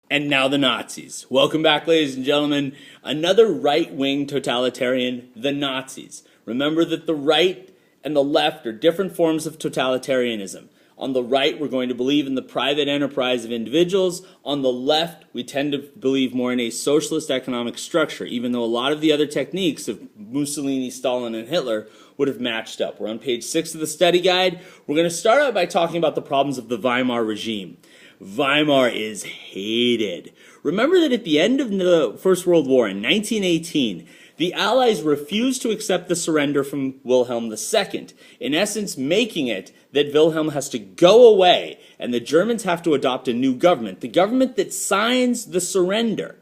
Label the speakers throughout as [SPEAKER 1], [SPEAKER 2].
[SPEAKER 1] And now the Nazis. Welcome back, ladies and gentlemen. Another right-wing totalitarian, the Nazis. Remember that the right and the left are different forms of totalitarianism. On the right, we're going to believe in the private enterprise of individuals. On the left, we tend to believe more in a socialist economic structure, even though a lot of the other techniques of Mussolini, Stalin, and Hitler would have matched up. We're on page 6 of the study guide. We're going to start out by talking about the problems of the Weimar regime. Weimar is hated. Remember that at the end of the First World War in 1918, the Allies refused to accept the surrender from Wilhelm II, in essence making it that Wilhelm has to go away and the Germans have to adopt a new government. The government that signs the surrender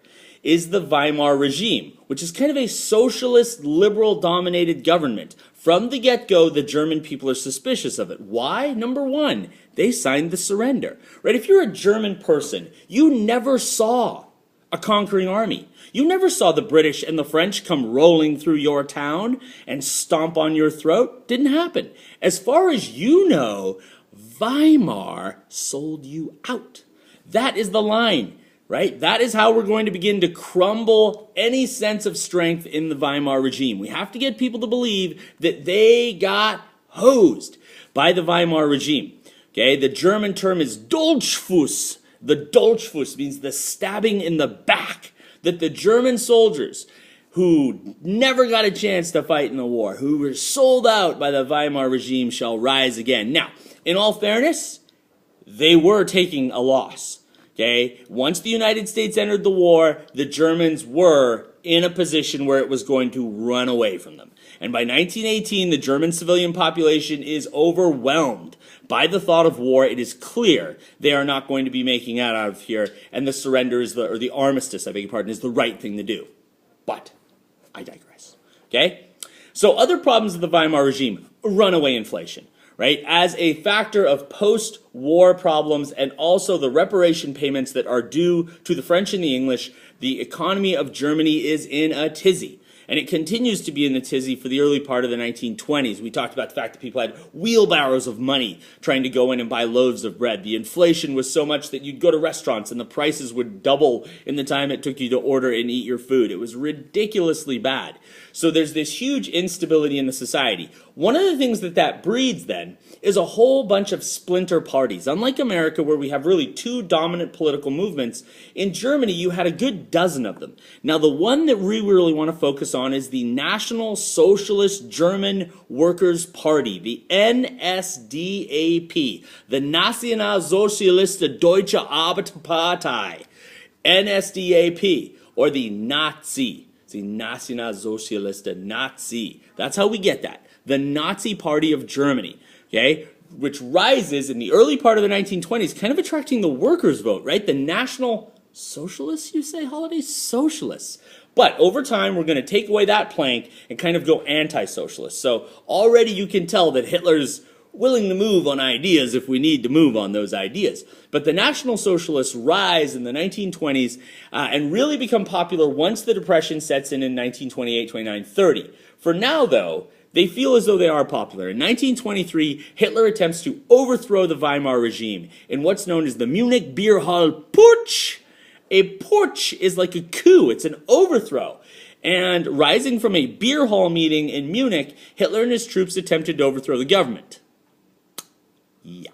[SPEAKER 1] is the Weimar regime, which is kind of a socialist, liberal-dominated government. From the get-go, the German people are suspicious of it. Why? Number one, they signed the surrender. Right? If you're a German person, you never saw a conquering army. You never saw the British and the French come rolling through your town and stomp on your throat. Didn't happen. As far as you know, Weimar sold you out. That is the line. Right? That is how we're going to begin to crumble any sense of strength in the Weimar regime. We have to get people to believe that they got hosed by the Weimar regime. Okay? The German term is Dolchfuss. The Dolchfuss means the stabbing in the back. That the German soldiers who never got a chance to fight in the war, who were sold out by the Weimar regime, shall rise again. Now, in all fairness, they were taking a loss. Okay, once the United States entered the war, the Germans were in a position where it was going to run away from them. And by 1918, the German civilian population is overwhelmed by the thought of war. It is clear they are not going to be making out of here, and the surrender is or the armistice, I beg your pardon, is the right thing to do. But I digress. Okay? So other problems of the Weimar regime, runaway inflation. Right, as a factor of post-war problems and also the reparation payments that are due to the French and the English, the economy of Germany is in a tizzy. And it continues to be in the tizzy for the early part of the 1920s. We talked about the fact that people had wheelbarrows of money trying to go in and buy loaves of bread. The inflation was so much that you'd go to restaurants and the prices would double in the time it took you to order and eat your food. It was ridiculously bad. So there's this huge instability in the society. One of the things that breeds then is a whole bunch of splinter parties. Unlike America, where we have really two dominant political movements, in Germany you had a good dozen of them. Now the one that we really want to focus on is the National Socialist German Workers' Party, the NSDAP, the Nationalsozialistische Deutsche Arbeiterpartei, NSDAP, or the Nazi. The Nationalsozialiste Nazi. That's how we get that. The Nazi Party of Germany, okay, which rises in the early part of the 1920s, kind of attracting the workers' vote, right? The National Socialists, you say, Holliday? Socialists. But over time, we're going to take away that plank and kind of go anti-socialist. So already you can tell that Hitler's willing to move on ideas if we need to move on those ideas. But the National Socialists rise in the 1920s and really become popular once the Depression sets in 1928, 29, 30. For now, though, they feel as though they are popular. In 1923, Hitler attempts to overthrow the Weimar regime in what's known as the Munich Beer Hall Putsch. A putsch is like a coup. It's an overthrow. And rising from a beer hall meeting in Munich, Hitler and his troops attempted to overthrow the government. Yeah.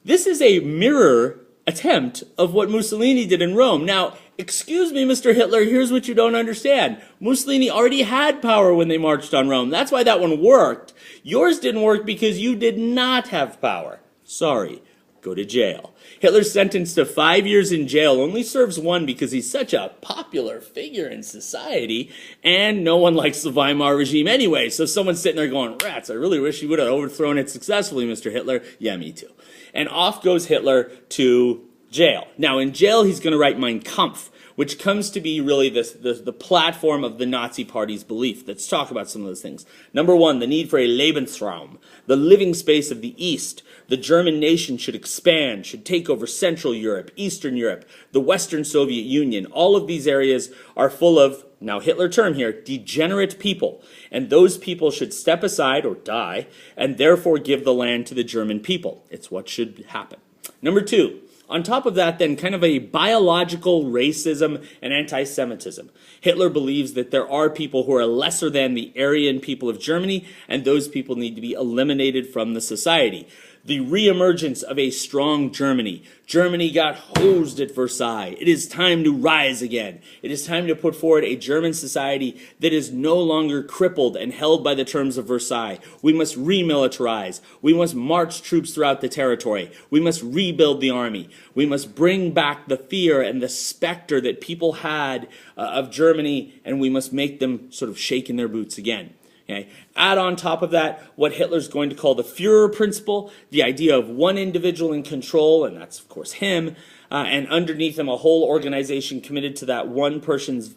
[SPEAKER 1] This is a mirror attempt of what Mussolini did in Rome. Now, excuse me, Mr. Hitler, here's what you don't understand. Mussolini already had power when they marched on Rome. That's why that one worked. Yours didn't work because you did not have power. Sorry. Go to jail. Hitler's sentenced to 5 years in jail only serves one because he's such a popular figure in society, and no one likes the Weimar regime anyway. So someone's sitting there going, rats, I really wish you would have overthrown it successfully, Mr. Hitler. Yeah, me too. And off goes Hitler to jail. Now, in jail, he's going to write Mein Kampf, which comes to be really the platform of the Nazi Party's belief. Let's talk about some of those things. Number one, the need for a Lebensraum, the living space of the East. The German nation should expand, should take over Central Europe, Eastern Europe, the Western Soviet Union. All of these areas are full of, now Hitler term here, degenerate people. And those people should step aside or die and therefore give the land to the German people. It's what should happen. Number two, On top of that, then, kind of a biological racism and anti-Semitism. Hitler believes that there are people who are lesser than the Aryan people of Germany, and those people need to be eliminated from the society. The reemergence of a strong Germany. Germany got hosed at Versailles. It is time to rise again. It is time to put forward a German society that is no longer crippled and held by the terms of Versailles. We must remilitarize. We must march troops throughout the territory. We must rebuild the army. We must bring back the fear and the specter that people had of Germany, and we must make them sort of shake in their boots again. Okay. Add on top of that what Hitler's going to call the Führer principle, the idea of one individual in control, and that's of course him, and underneath him a whole organization committed to that one person's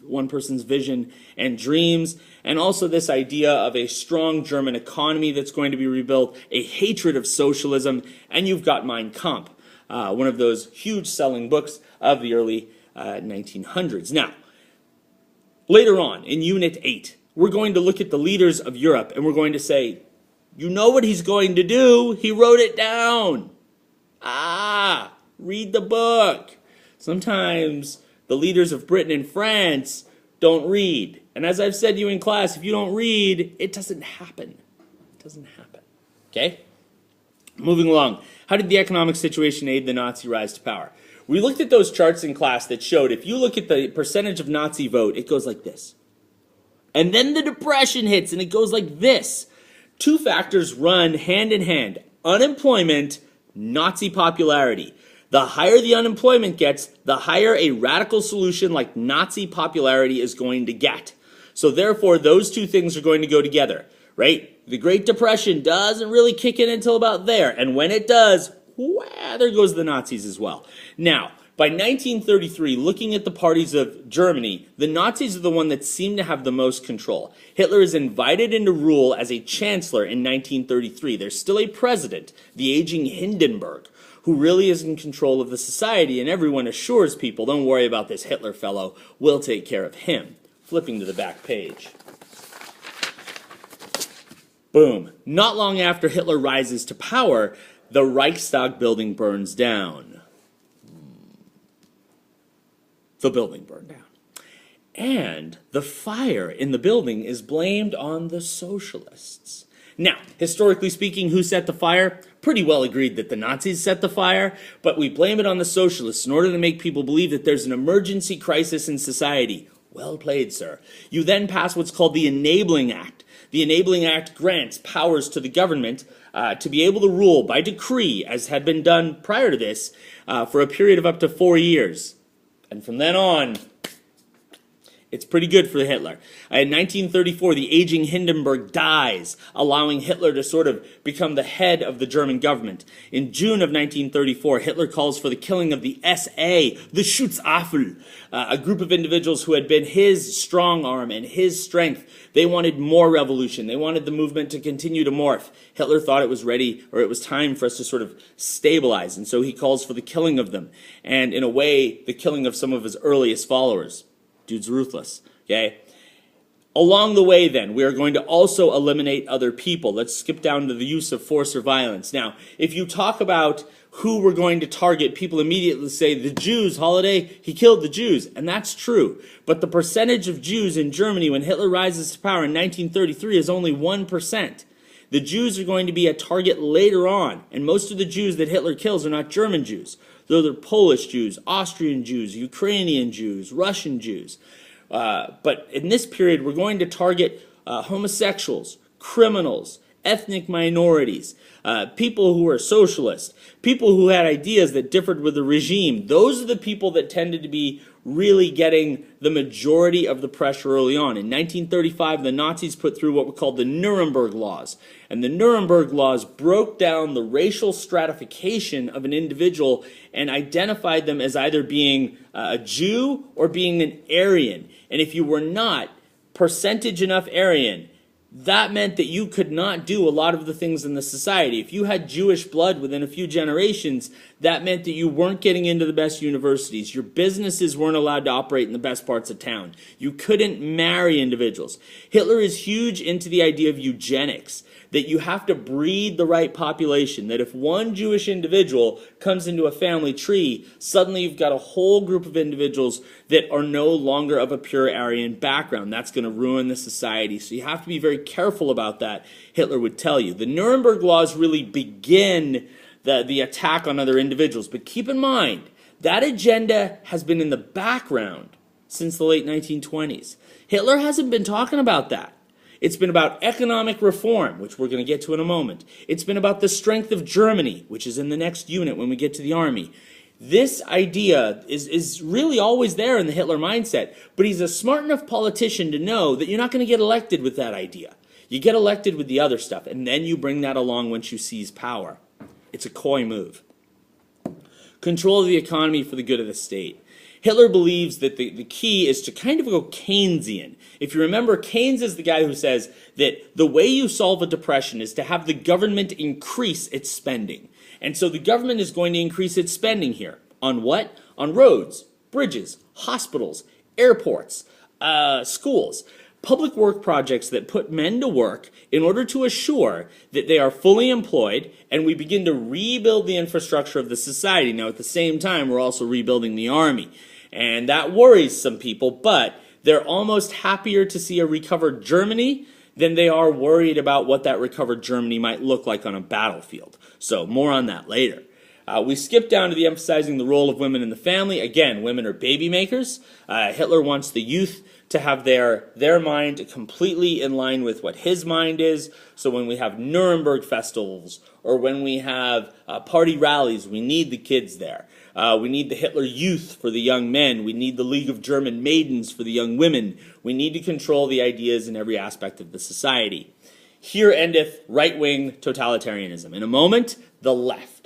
[SPEAKER 1] vision and dreams, and also this idea of a strong German economy that's going to be rebuilt, a hatred of socialism, and you've got Mein Kampf, one of those huge selling books of the early 1900s. Now, later on in Unit 8, we're going to look at the leaders of Europe and we're going to say, you know what he's going to do? He wrote it down. Read the book. Sometimes the leaders of Britain and France don't read. And as I've said to you in class, if you don't read, it doesn't happen. It doesn't happen. Okay? Moving along. How did the economic situation aid the Nazi rise to power? We looked at those charts in class that showed if you look at the percentage of Nazi vote, it goes like this. And then the Depression hits, and it goes like this. Two factors run hand in hand. Unemployment, Nazi popularity. The higher the unemployment gets, the higher a radical solution like Nazi popularity is going to get. So therefore, those two things are going to go together, right? The Great Depression doesn't really kick in until about there. And when it does, there goes the Nazis as well. Now, by 1933, looking at the parties of Germany, the Nazis are the one that seem to have the most control. Hitler is invited into rule as a chancellor in 1933. There's still a president, the aging Hindenburg, who really is in control of the society, and everyone assures people, don't worry about this Hitler fellow, we'll take care of him. Flipping to the back page. Boom. Not long after Hitler rises to power, the Reichstag building burns down. The building burned down. And the fire in the building is blamed on the socialists. Now, historically speaking, who set the fire? Pretty well agreed that the Nazis set the fire, but we blame it on the socialists in order to make people believe that there's an emergency crisis in society. Well played, sir. You then pass what's called the Enabling Act. The Enabling Act grants powers to the government to be able to rule by decree, as had been done prior to this, for a period of up to 4 years. And from then on, it's pretty good for Hitler. In 1934, the aging Hindenburg dies, allowing Hitler to sort of become the head of the German government. In June of 1934, Hitler calls for the killing of the SA, the Schutzstaffel, a group of individuals who had been his strong arm and his strength. They wanted more revolution. They wanted the movement to continue to morph. Hitler thought it was ready, or it was time for us to sort of stabilize, and so he calls for the killing of them, and in a way, the killing of some of his earliest followers. Dude's ruthless, okay? Along the way, then, we are going to also eliminate other people. Let's skip down to the use of force or violence. Now, if you talk about who we're going to target, people immediately say, the Jews, Holliday, he killed the Jews. And that's true. But the percentage of Jews in Germany when Hitler rises to power in 1933 is only 1%. The Jews are going to be a target later on. And most of the Jews that Hitler kills are not German Jews. Those are Polish Jews, Austrian Jews, Ukrainian Jews, Russian Jews. But in this period, we're going to target homosexuals, criminals, ethnic minorities, people who are socialist, people who had ideas that differed with the regime. Those are the people that tended to be really getting the majority of the pressure early on. In 1935, the Nazis put through what were called the Nuremberg Laws. And the Nuremberg Laws broke down the racial stratification of an individual and identified them as either being a Jew or being an Aryan. And if you were not percentage enough Aryan, that meant that you could not do a lot of the things in the society. If you had Jewish blood within a few generations, that meant that you weren't getting into the best universities. Your businesses weren't allowed to operate in the best parts of town. You couldn't marry individuals. Hitler is huge into the idea of eugenics. that you have to breed the right population, that if one Jewish individual comes into a family tree, suddenly you've got a whole group of individuals that are no longer of a pure Aryan background. That's going to ruin the society. So you have to be very careful about that, Hitler would tell you. The Nuremberg laws really begin the attack on other individuals. But keep in mind, that agenda has been in the background since the late 1920s. Hitler hasn't been talking about that. It's been about economic reform, which we're going to get to in a moment. It's been about the strength of Germany, which is in the next unit when we get to the army. This idea is really always there in the Hitler mindset, but he's a smart enough politician to know that you're not going to get elected with that idea. You get elected with the other stuff, and then you bring that along once you seize power. It's a coy move. Control of the economy for the good of the state. Hitler believes that the key is to kind of go Keynesian. If you remember, Keynes is the guy who says that the way you solve a depression is to have the government increase its spending. And so the government is going to increase its spending here. On what? On roads, bridges, hospitals, airports, schools. Public work projects that put men to work in order to assure that they are fully employed and we begin to rebuild the infrastructure of the society. Now, at the same time, we're also rebuilding the army. And that worries some people, but they're almost happier to see a recovered Germany than they are worried about what that recovered Germany might look like on a battlefield. So more on that later. We skip down to the emphasizing the role of women in the family. Again, women are baby makers. Hitler wants the youth to have their mind completely in line with what his mind is. So when we have Nuremberg festivals or when we have party rallies, we need the kids there. We need the Hitler Youth for the young men. We need the League of German Maidens for the young women. We need to control the ideas in every aspect of the society. Here endeth right-wing totalitarianism. In a moment, the left.